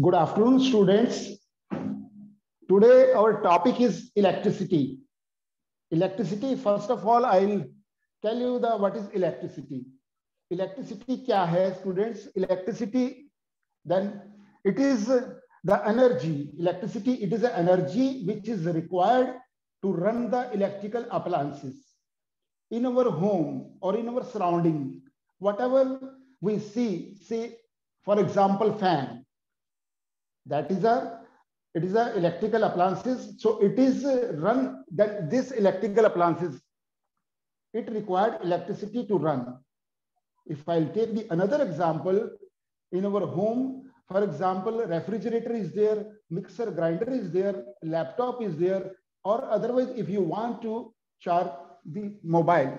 Good afternoon, students. Today, our topic is electricity. Electricity, first of all, I'll tell you what is electricity. Electricity kya hai, students? Electricity, then it is the energy. Electricity, it is an energy which is required to run the electrical appliances in our home or in our surrounding. Whatever we see, say, for example, fan. That is it is a electrical appliances. So it is run, that this electrical appliances, it required electricity to run. If I'll take another example, in our home, for example, refrigerator is there, mixer grinder is there, laptop is there, or otherwise if you want to charge the mobile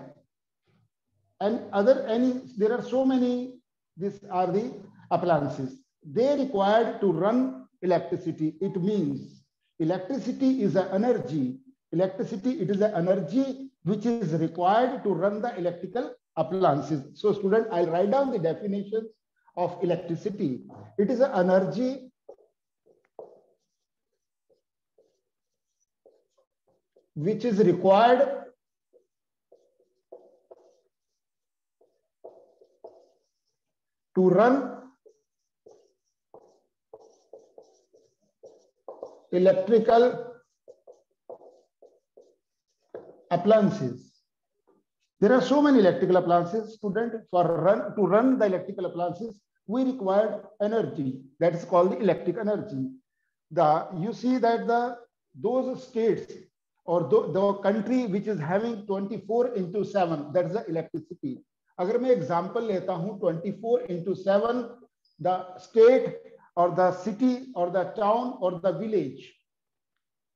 and there are so many, these are the appliances. They required to run electricity. It means electricity is an energy. Electricity, it is an energy which is required to run the electrical appliances. So student, I'll write down the definitions of electricity. It is an energy which is required to run electrical appliances. There are so many electrical appliances, student. To run the electrical appliances, we require energy. That is called the electric energy. You see that those states or the country which is having 24/7, that is the electricity. अगर मैं example लेता हूँ 24/7, the state or the city or the town or the village,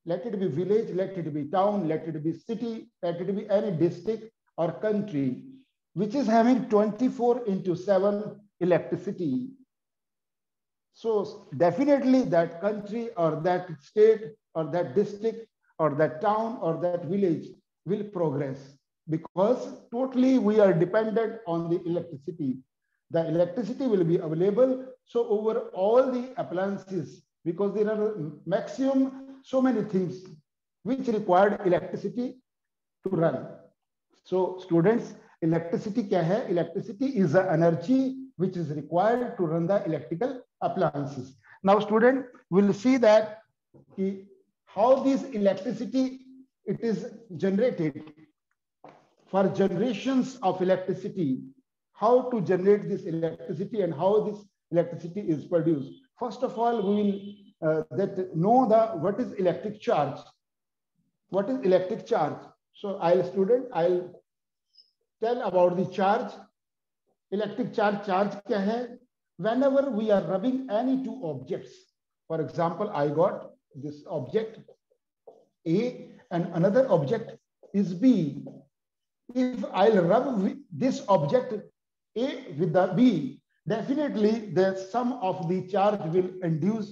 let it be village, let it be town, let it be city, let it be any district or country which is having 24/7 electricity. So definitely that country or that state or that district or that town or that village will progress, because totally we are dependent on the electricity. The electricity will be available. So over all the appliances, because there are maximum so many things which required electricity to run. So students, electricity kya hai? Electricity is the energy which is required to run the electrical appliances. Now student, will see that how this electricity it is generated. For generations of electricity, how to generate this electricity and how this electricity is produced. First of all, we will know what is electric charge. What is electric charge? So I'll tell about the charge. Electric charge kya hai? Whenever we are rubbing any two objects, for example, I got this object A and another object is B. If I'll rub this object A with the B, definitely the sum of the charge will induce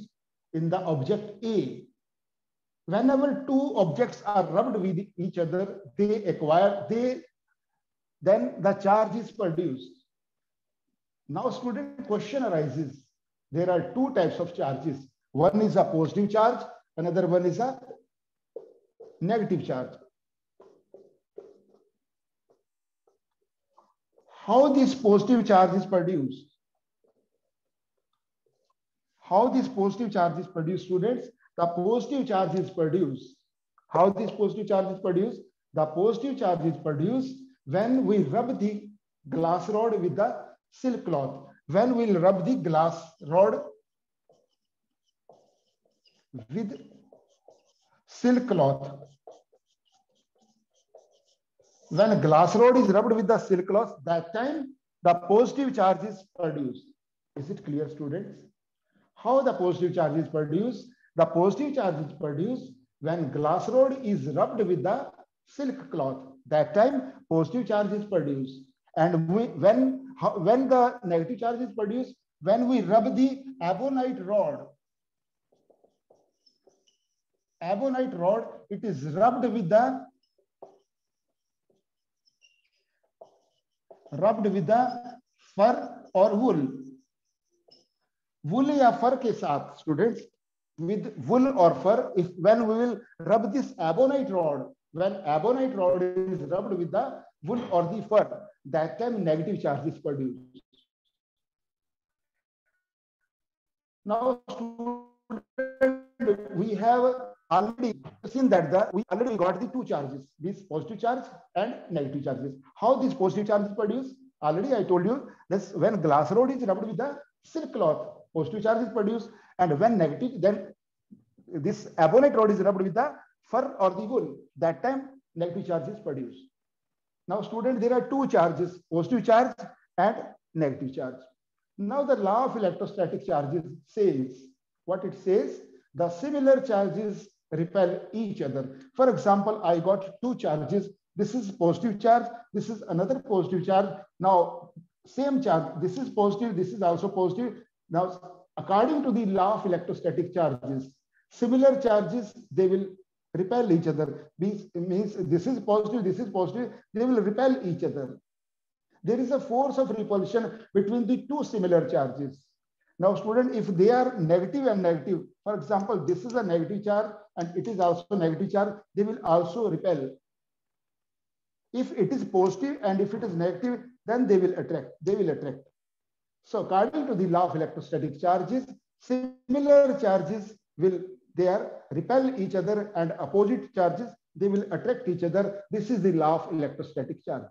in the object A. Whenever two objects are rubbed with each other, then the charge is produced. Now student, question arises. There are two types of charges. One is a positive charge, another one is a negative charge. How this positive charge is produced? How this positive charge is produced, students? The positive charge is produced. How this positive charge is produced? The positive charge is produced when we rub the glass rod with the silk cloth. When we rub the glass rod with silk cloth. When glass rod is rubbed with the silk cloth, that time the positive charge is produced. Is it clear, students? How the positive charge is produced? The positive charge is produced when glass rod is rubbed with the silk cloth. That time positive charge is produced. And when the negative charge is produced, when we rub the ebonite rod. Ebonite rod, it is rubbed with the fur or wool. wool या fur के साथ students, with wool or fur, if when we will rub this ebonite rod, when ebonite rod is rubbed with the wool or the fur, that time negative charge is produced. Now, we have already seen that we already got the two charges, this positive charge and negative charges. How this positive charge is produced? Already I told you this, when glass rod is rubbed with the silk cloth, positive charge is produced, and when negative, then this ebonite rod is rubbed with the fur or the wool, that time negative charge is produced. Now, student, there are two charges, positive charge and negative charge. Now, the law of electrostatic charges says, what it says, the similar charges repel each other. For example, I got two charges. This is positive charge. This is another positive charge. Now, same charge. This is positive. This is also positive. Now, according to the law of electrostatic charges, similar charges, they will repel each other. Means this is positive, they will repel each other. There is a force of repulsion between the two similar charges. Now, student, if they are negative and negative, for example, this is a negative charge and it is also a negative charge, they will also repel. If it is positive and if it is negative, then they will attract. So according to the law of electrostatic charges, similar charges will repel each other, and opposite charges, they will attract each other. This is the law of electrostatic charges.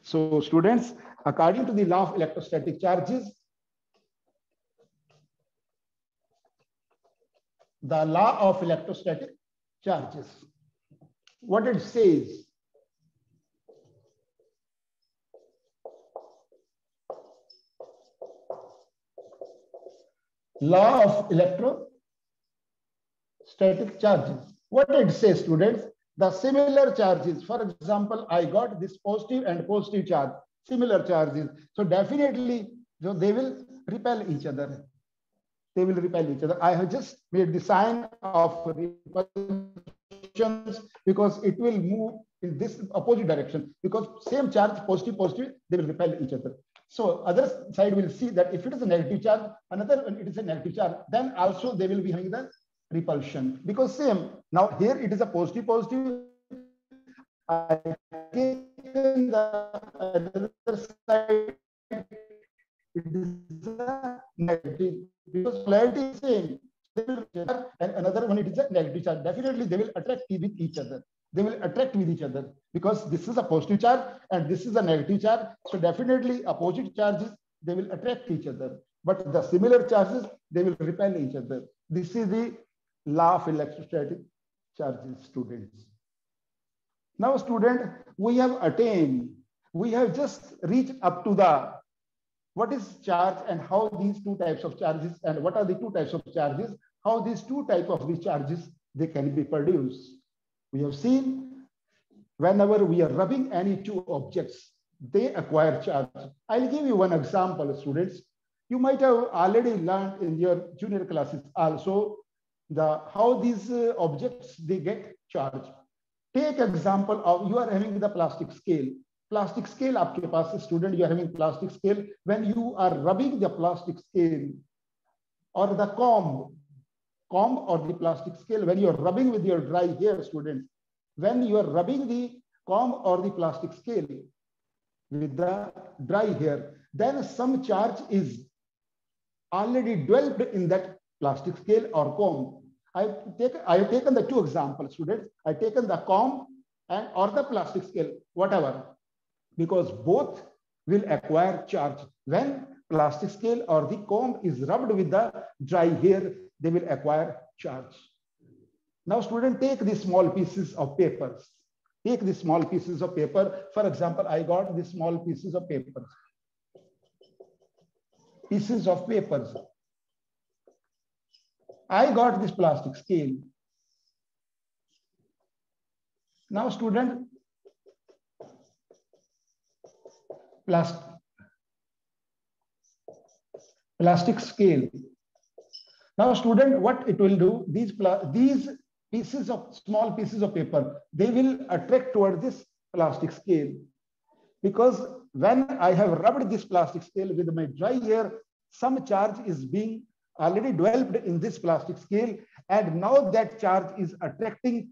So students, according to the law of electrostatic charges, the law of electrostatic charges, what it says, law of electrostatic charges, what it says, students, the similar charges, for example, I got this positive and positive charge, similar charges, so definitely they will repel each other. They will repel each other. I have just made the sign of repulsions because it will move in this opposite direction, because same charge, positive, they will repel each other. So other side will see that if it is a negative charge, another it is a negative charge, then also they will be having the repulsion, because same. Now here it is a positive. I taken the other side, it is a negative, because polarity is same. And another one, it is a negative charge. Definitely they will attract with each other. They will attract with each other because this is a positive charge and this is a negative charge. So definitely opposite charges, they will attract each other. But the similar charges, they will repel each other. This is the law of electrostatic charges, students. Now, student, we have attained, we have just reached up to the what is charge and how these two types of charges, and what are the two types of charges, how these two types of the charges, they can be produced. We have seen whenever we are rubbing any two objects, they acquire charge. I'll give you one example, students. You might have already learned in your junior classes also how these objects, they get charge. Take example of, you are having the plastic scale. Plastic scale आपके पास, student, you are having plastic scale. When you are rubbing the plastic scale or the comb or the plastic scale, when you are rubbing with your dry hair, students, when you are rubbing the comb or the plastic scale with the dry hair, then some charge is already developed in that plastic scale or comb. I have taken the two examples, students. I have taken the comb or the plastic scale, whatever, because both will acquire charge. When plastic scale or the comb is rubbed with the dry hair, they will acquire charge. Now, student, take these small pieces of papers. Take these small pieces of paper. For example, I got these small pieces of paper. Pieces of papers. I got this plastic scale. Now, student, plastic scale. Now, student, what it will do, these pieces of small pieces of paper, they will attract toward this plastic scale, because when I have rubbed this plastic scale with my dry hair, some charge is being already developed in this plastic scale, and now that charge is attracting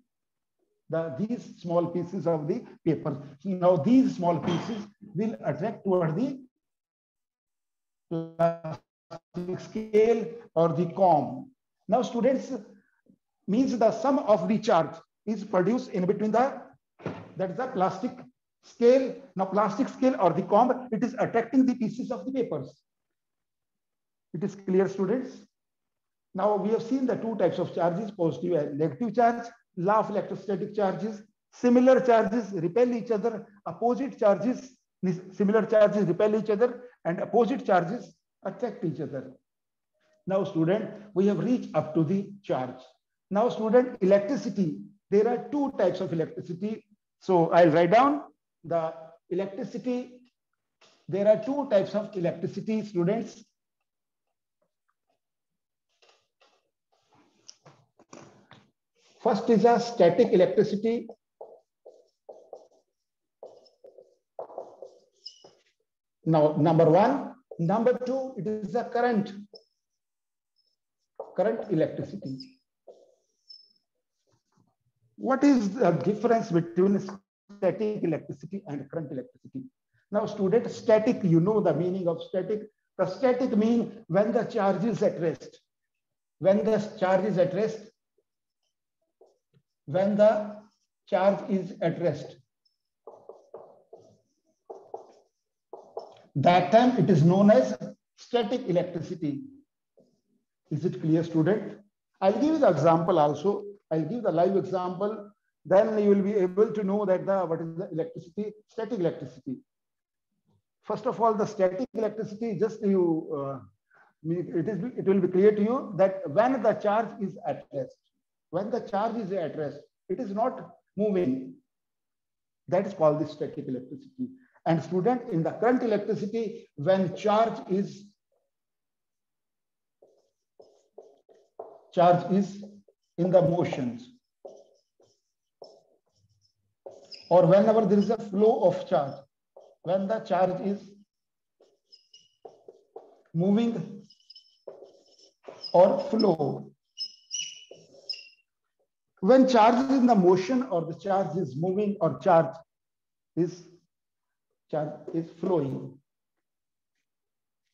these small pieces of the paper. Now these small pieces will attract toward the plastic scale or the comb. Now students, means the sum of the charge is produced in between that's the plastic scale. Now plastic scale or the comb, it is attracting the pieces of the papers. It is clear, students? Now we have seen the two types of charges, positive and negative charge. Law of electrostatic charges: similar charges repel each other, opposite charges, similar charges repel each other, and opposite charges attract each other. Now student, we have reached up to the charge. Now student, electricity, there are two types of electricity. So I'll write down the electricity. There are two types of electricity, students. First is a static electricity. Now, number one. Number two, it is a current electricity. What is the difference between static electricity and current electricity? Now, student, static, you know the meaning of static. The static means when the charge is at rest. When the charge is at rest, when the charge is at rest, that time it is known as static electricity. Is it clear, student? I'll give you the example also. I'll give the live example. Then you will be able to know that what is the electricity, static electricity. First of all, the static electricity, just it will be clear to you that when the charge is at rest, when the charge is at rest, it is not moving. That is called the static electricity. And student, in the current electricity, when charge is in the motions, or whenever there is a flow of charge, when the charge is moving or flow. When charge is in the motion, or the charge is moving, or charge is flowing.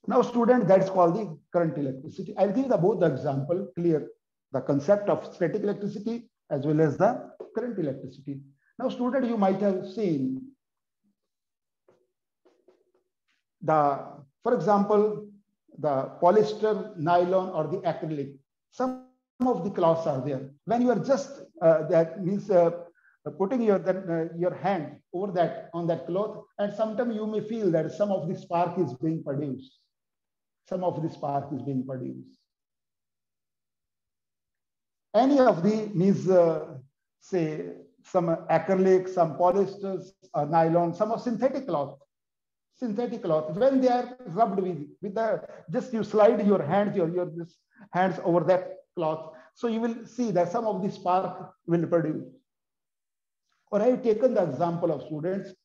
Now student, that's called the current electricity. I'll give both the example, clear the concept of static electricity as well as the current electricity. Now student, you might have seen for example, the polyester, nylon, or the acrylic. Some of the cloths are there. When you are just that means putting your hand over that on that cloth, and sometimes you may feel that some of the spark is being produced. Some of the spark is being produced. Any of the means say some acrylic, some polyesters, or nylon, some of synthetic cloth. Synthetic cloth, when they are rubbed with the, just you slide your hands, your hands over that cloth, so you will see that some of the spark will produce. Or I have taken the example of students,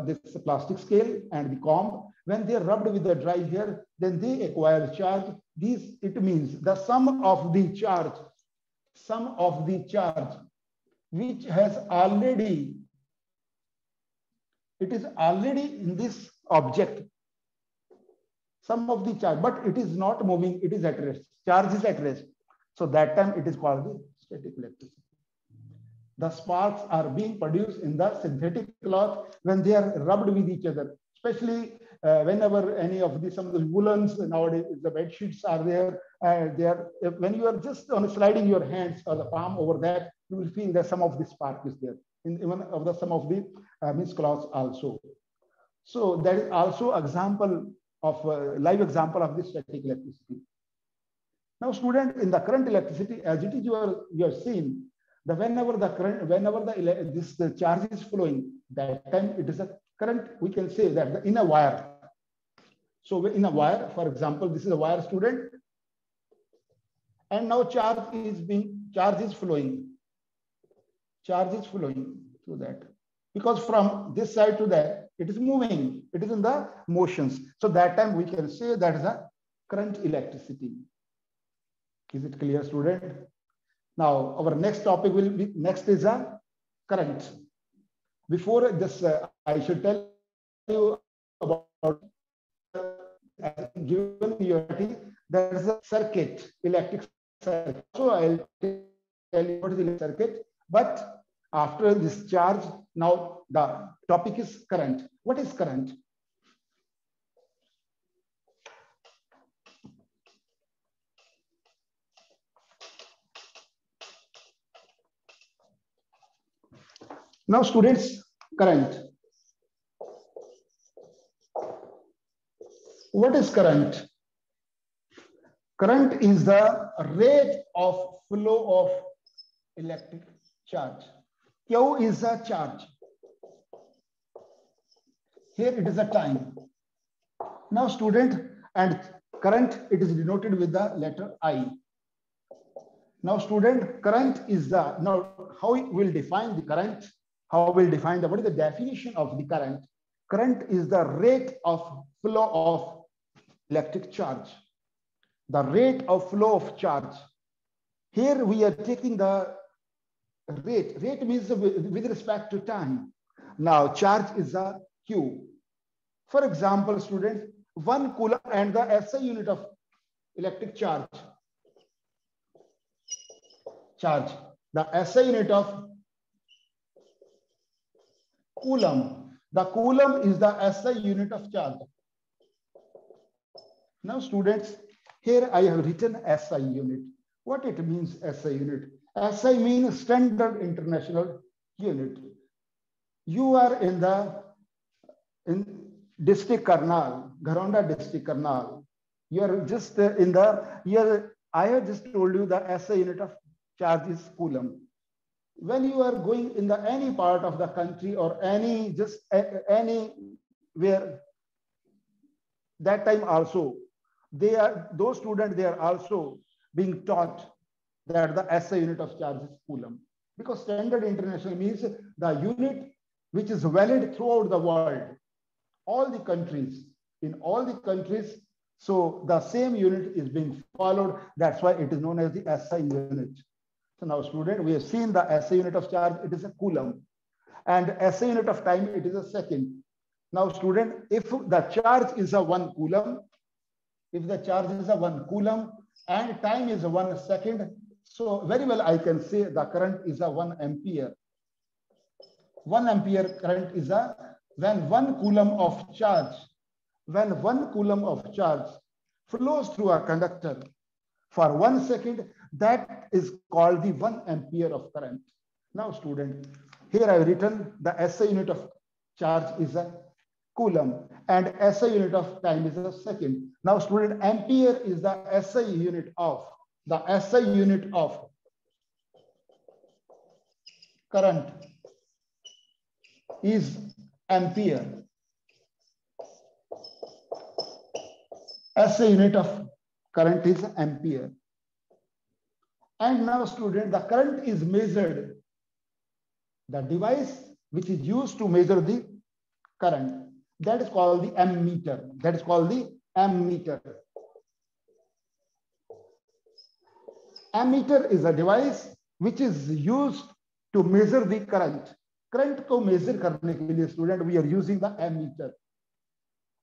this plastic scale and the comb. When they are rubbed with the dry hair, then they acquire charge. It means the sum of the charge, which has already, it is already in this object, some of the charge, but it is not moving, it is at rest. Charge is at rest. So that time it is called the static electricity. The sparks are being produced in the synthetic cloth when they are rubbed with each other, especially whenever any of some of the woolens, nowadays the bed sheets are there, when you are just sliding your hands or the palm over that, you will feel that some of the spark is there in even of some of the means cloths also. So that is also example of live example of this static electricity. Now student, in the current electricity, as it is you are seeing, whenever the charge is flowing, that time it is a current, we can say that in a wire. So in a wire, for example, this is a wire, student, and now charge is flowing. Charge is flowing through that, because from this side to that, it is moving, it is in the motions. So that time we can say that is a current, electricity. Is it clear, student? Now, our next topic will be, next is a current. Before this, I should tell you about, given your, there is a circuit, electric circuit. So I'll tell you what is the circuit, but after this charge, now the topic is current. What is current? Now, students, current. What is current? Current is the rate of flow of electric charge. Q is a charge. Here it is a time. Now, student, and current, it is denoted with the letter I. Now, student, current is the, now how we will define the current? How we'll define the, what is the definition of the current? Current is the rate of flow of electric charge. The rate of flow of charge. Here we are taking the rate. Rate means with respect to time. Now, charge is a Q. For example, students, 1 coulomb and the SI unit of electric charge. Charge. The SI unit of coulomb. The coulomb is the SI unit of charge. Now, students, here I have written SI unit. What it means, SI unit? SI means Standard International Unit. You are in district Karnal, Garonda district Karnal. You are just in the, I have just told you the SI unit of charge is coulomb. When you are going in the any part of the country or any, just anywhere, that time also, they are, those students, they are also being taught that the SI unit of charge is coulomb. Because Standard International means the unit which is valid throughout the world, all the countries, in all the countries. So the same unit is being followed. That's why it is known as the SI unit. So now, student, we have seen the SI unit of charge, it is a coulomb. And SI unit of time, it is a second. Now, student, if the charge is a 1 coulomb, if the charge is a 1 coulomb and time is a 1 second, so very well I can say the current is a 1 ampere. 1 ampere current is a, when 1 coulomb of charge, when 1 coulomb of charge flows through a conductor for 1 second, that is called the 1 ampere of current. Now, student, here I have written the SI unit of charge is a coulomb and SI unit of time is a second. Now, student, ampere is the SI unit of, the SI unit of current is ampere. SI unit of current is ampere. And now, student, the current is measured. The device which is used to measure the current, that is called the ammeter. That is called the ammeter. Ammeter is a device which is used to measure the current. Current को measure करने के लिए, student, we are using the ammeter.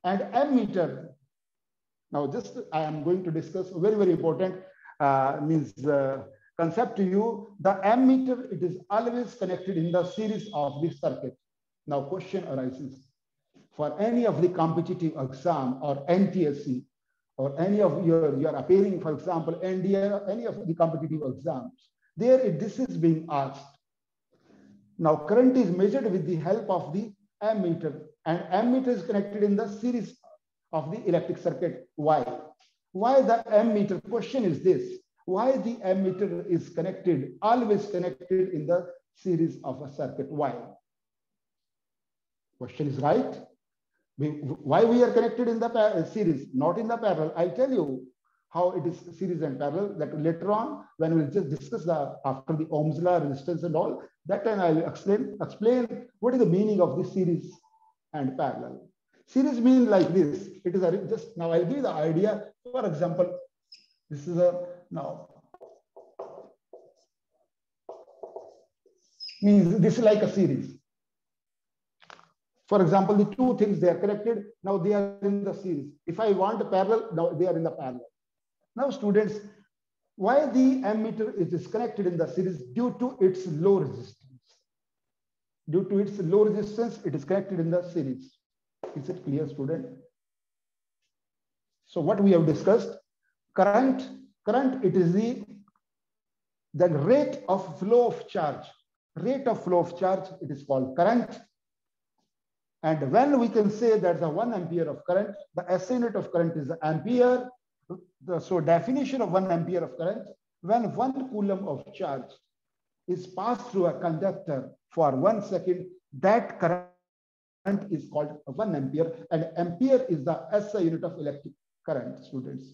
And ammeter, now just I am going to discuss very, very important concept to you. The ammeter, it is always connected in the series of the circuit. Now, question arises. For any of the competitive exam or NTSC, or any of you are appearing, for example, NDA, any of the competitive exams, there this is being asked. Now, current is measured with the help of the ammeter, and ammeter is connected in the series of the electric circuit. Why? Why the ammeter? Question is this: why the ammeter is connected, always connected in the series of a circuit? Why? Question is right. Why we are connected in the series, not in the parallel? I'll tell you how it is series and parallel, that later on when we'll just discuss the after the Ohm's law, resistance and all, that time I'll explain what is the meaning of this series and parallel. Series mean like this. It is a just now I'll give you the idea. For example, this is a now means this is like a series. For example, the two things they are connected. Now they are in the series. If I want a parallel, now they are in the parallel. Now students, why the ammeter is disconnected in the series? Due to its low resistance. Due to its low resistance, it is connected in the series. Is it clear, student? So what we have discussed, current, it is the rate of flow of charge. Rate of flow of charge, it is called current. And when we can say that the 1 ampere of current, the SI unit of current is ampere. So definition of 1 ampere of current, when 1 coulomb of charge is passed through a conductor for 1 second, that current is called 1 ampere, and ampere is the SI unit of electric current, students.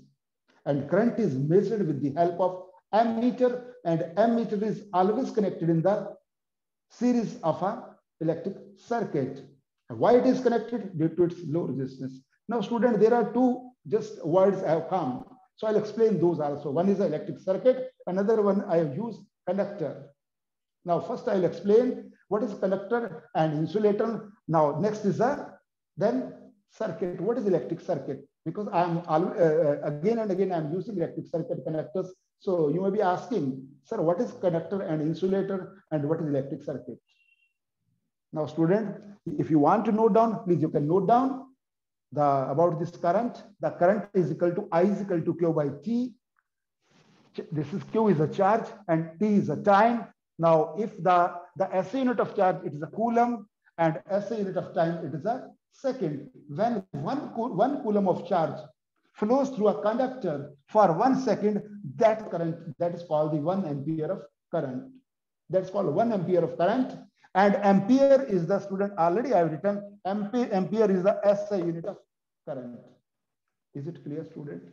And current is measured with the help of ammeter, and ammeter is always connected in the series of an electric circuit. Why it is connected? Due to its low resistance. Now, student, there are two just words have come. So I'll explain those also. One is electric circuit, another one I have used conductor. Now, first I'll explain what is conductor and insulator. Now, next is then circuit. What is electric circuit? Because I'm again and again I'm using electric circuit connectors. So you may be asking, sir, what is conductor and insulator and what is electric circuit? Now, student, if you want to note down, please you can note down about this current. The current is equal to I is equal to Q by T. This is Q is a charge and T is a time. Now, if the SI unit of charge, it is a coulomb, and SI unit of time, it is a second. When one coulomb of charge flows through a conductor for 1 second, that current, that is called the 1 ampere of current. That's called 1 ampere of current. And ampere is the, student, already I have written, ampere is the SI unit of current. Is it clear, student?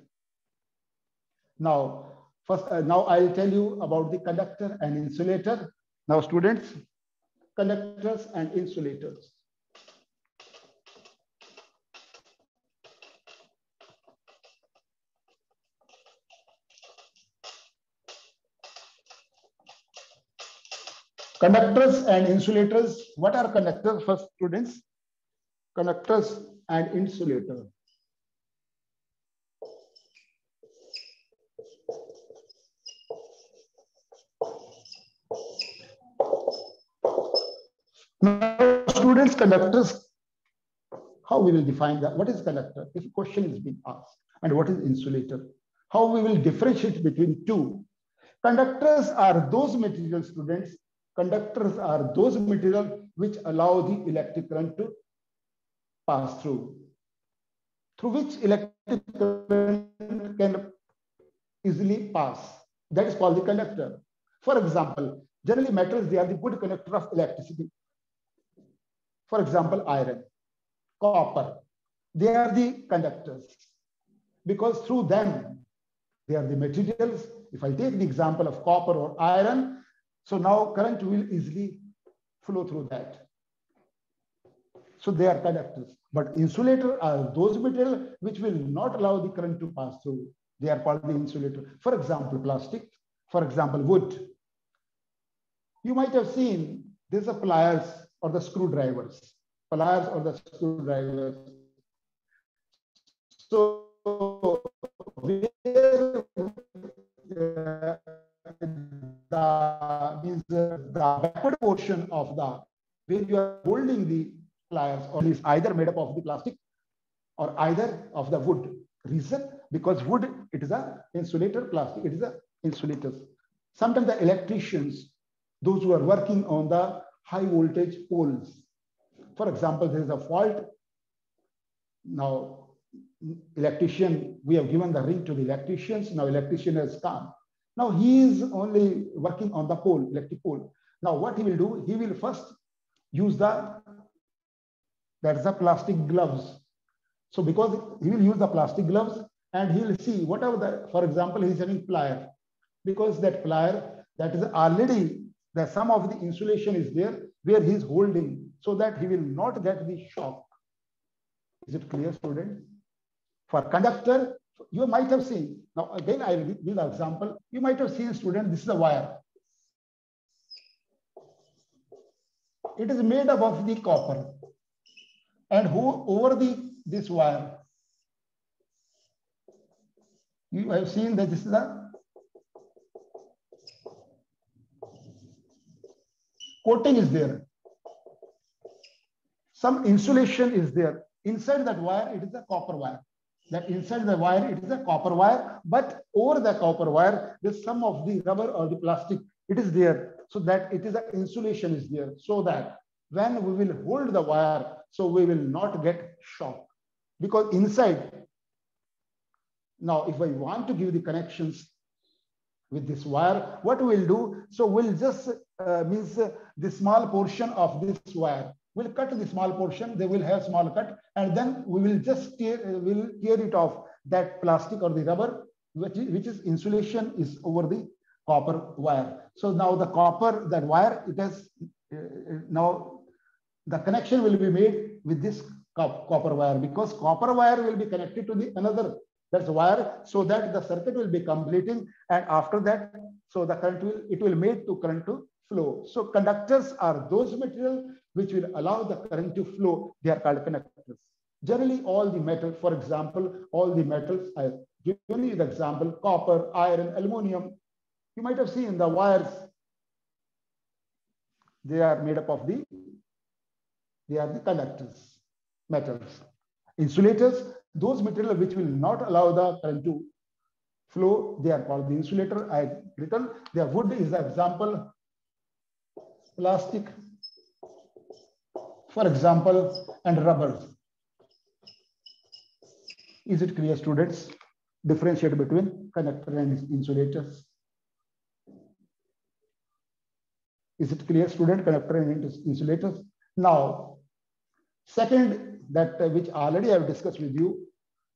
Now, first, now I'll tell you about the conductor and insulator. Now, students, conductors and insulators. Conductors and insulators. What are conductors? First, students, conductors and insulators. Now, students, conductors, how we will define that? What is conductor? If a question is being asked. And what is insulator? How we will differentiate between two? Conductors are those materials, students. Conductors are those materials which allow the electric current to pass through which electric current can easily pass. That is called the conductor. For example, generally metals, they are the good conductor of electricity. For example, iron, copper, they are the conductors because through them, they are the materials. If I take the example of copper or iron, so now current will easily flow through that. So they are conductors. But insulator are those materials which will not allow the current to pass through. They are called the insulator. For example, plastic. For example, wood. You might have seen there's a pliers or the screwdrivers. Pliers or the screwdrivers. So where the backward portion of the where you are holding the pliers or is either made up of the plastic or either of the wood. Reason? Because wood, it is a insulator, plastic, it is a insulator. Sometimes the electricians, those who are working on the high voltage poles, for example, there is a fault. Now, electrician, we have given the ring to the electricians. Now, electrician has come. Now, he is only working on the pole, electric pole. Now, what he will do, he will first use that's the plastic gloves. So, because he will use the plastic gloves and he will see whatever the, for example, he is having plier. Because that plier, that is already, the some of the insulation is there where he is holding so that he will not get the shock. Is it clear, student? For conductor, you might have seen. Now, again, I will give an example. You might have seen, student, this is a wire. It is made up of the copper. And over this wire, you have seen that this is a coating is there. Some insulation is there. Inside that wire, it is a copper wire. That inside the wire, it is a copper wire, but over the copper wire, there's some of the rubber or the plastic, it is there. So that it is an insulation is there, so that when we will hold the wire, so we will not get shock. Because inside, now if I want to give the connections with this wire, what we'll do, so we'll just the small portion of this wire. We'll cut the small portion, they will have small cut, and then we will just tear it off, that plastic or the rubber, which is insulation is over the copper wire. So now the copper, that wire, it has, now the connection will be made with this copper wire, because copper wire will be connected to the another, that's wire, so that the circuit will be completing, and after that, so the current will made to current to flow. So conductors are those materials which will allow the current to flow. They are called conductors. Generally, all the metal, for example, all the metals, I have given you the example, copper, iron, aluminum. You might have seen the wires. They are made up of they are the conductors, metals. Insulators, those materials which will not allow the current to flow, they are called the insulator. I have written, their wood is the example, plastic, for example, and rubber. Is it clear, students? Differentiate between conductor and insulators. Is it clear, student? Conductor and insulators. Now, second, that which already I have discussed with you.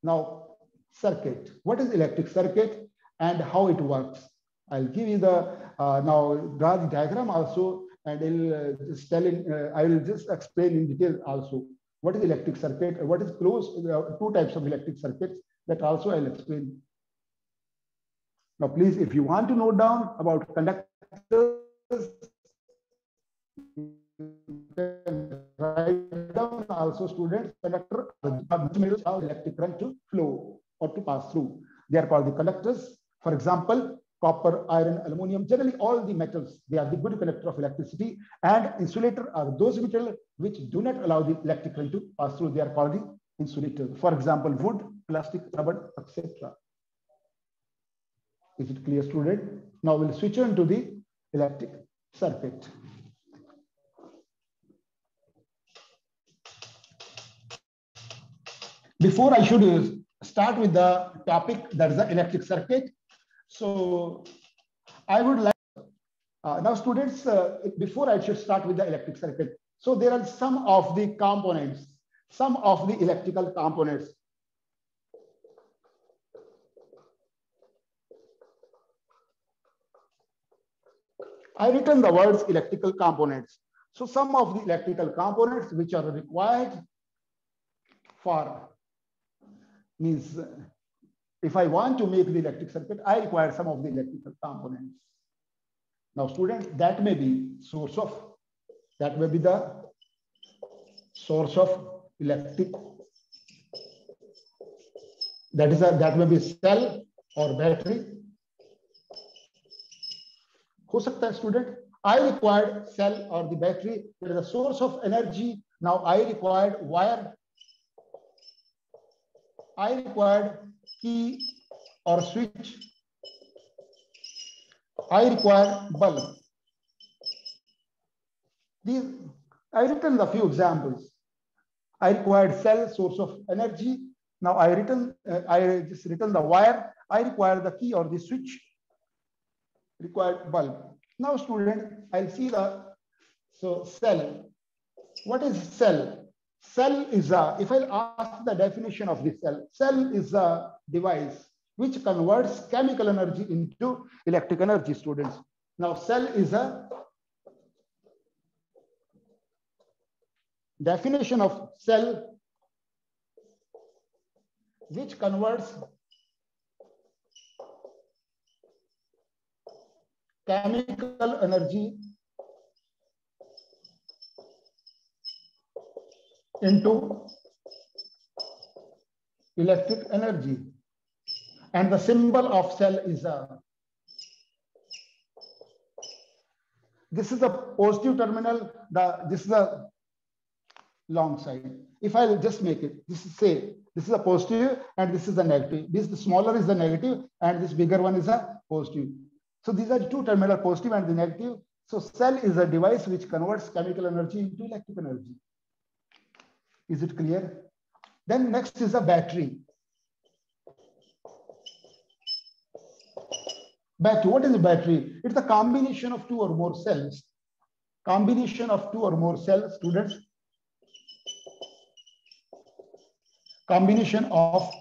Now, circuit. What is electric circuit and how it works? I'll give you the now draw the diagram also, and I'll just tell I will just explain in detail also what is electric circuit, what is closed, two types of electric circuits, that also I'll explain. Now, please, if you want to note down about conductors, write down also, students, conductor allow electric current to flow or to pass through. They are called the conductors. For example, copper, iron, aluminum, generally all the metals, they are the good conductor of electricity, and insulator are those materials which do not allow the electric current to pass through. They are called the insulators. For example, wood, plastic, rubber, etc. Is it clear, student? Now we'll switch on to the electric circuit. Before I should start with the topic, that is the electric circuit. So I would like, now students, before I should start with the electric circuit. So there are some of the components, some of the electrical components. I written the words electrical components. So some of the electrical components which are required for, means if I want to make the electric circuit, I require some of the electrical components. Now, students, that may be source of, that may be the source of electric. That may be cell or battery. हो सकता है student, I required cell or the battery. There is a source of energy. Now I required wire. I required key or switch. I required bulb. These I written a few examples. I required cell, source of energy. Now I just written the wire. I require the key or the switch. Required bulb. Now, student, I'll see the cell. What is cell? Cell is if I ask the definition of the cell is a device which converts chemical energy into electric energy, students. Now, cell is a definition of cell which converts chemical energy into electric energy. And the symbol of cell is this is the positive terminal, this is the long side. If I just make it, this is a positive and this is the negative. This the smaller is the negative and this bigger one is a positive. So these are two terminal, positive and the negative. So cell is a device which converts chemical energy into electric energy. Is it clear? Then next is a battery. Battery, what is a battery? It's a combination of two or more cells. Combination of two or more cells, students. Combination of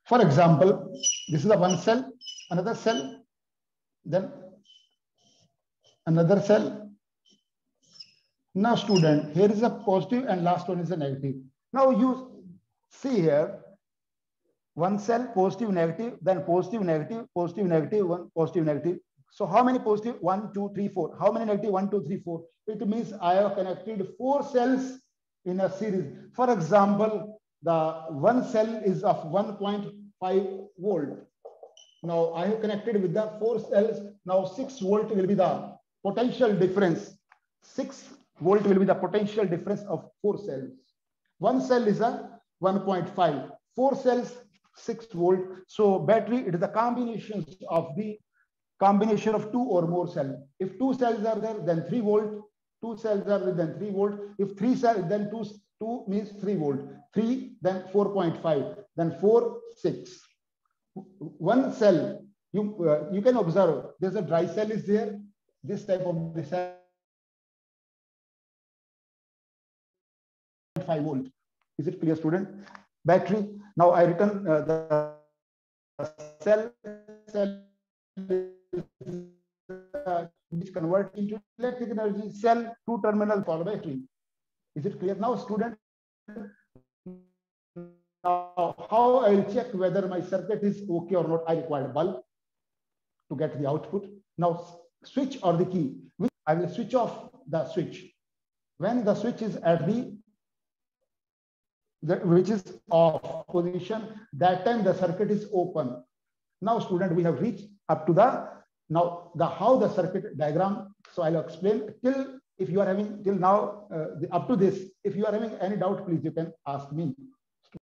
for example, this is a one cell, another cell, then another cell. Now student, here is a positive and last one is a negative. Now you see here, one cell, positive, negative, then positive, negative, positive, negative, one, positive, negative. So how many positive? 1, 2, 3, 4. How many negative? 1, 2, 3, 4. It means I have connected 4 cells in a series. For example, the one cell is of 1.5 volt. Now I have connected with the 4 cells. Now 6 volt will be the potential difference. 6 volt will be the potential difference of 4 cells. One cell is a 1.5. 4 cells, 6 volt. So battery, it is the combination of the combination of 2 or more cells. If 2 cells are there, then 3 volt. 2 cells are there, then 3 volt. If 3 cells, then 2 means 3 volt. 3, then 4.5. Then 4, 6. One cell, you can observe, there's a dry cell is there. This type of the cell. 5 volt. Is it clear, student? Battery. Now I written the cell which convert into electric energy. Cell, 2 terminal for battery. Is it clear now, student? Now how I will check whether my circuit is okay or not? I require bulb to get the output. Now switch or the key. I will switch off the switch. When the switch is at which is off position, that time the circuit is open. Now student, we have reached up to how the circuit diagram. So I'll explain till, if you are having till now up to this, if you are having any doubt, please you can ask me.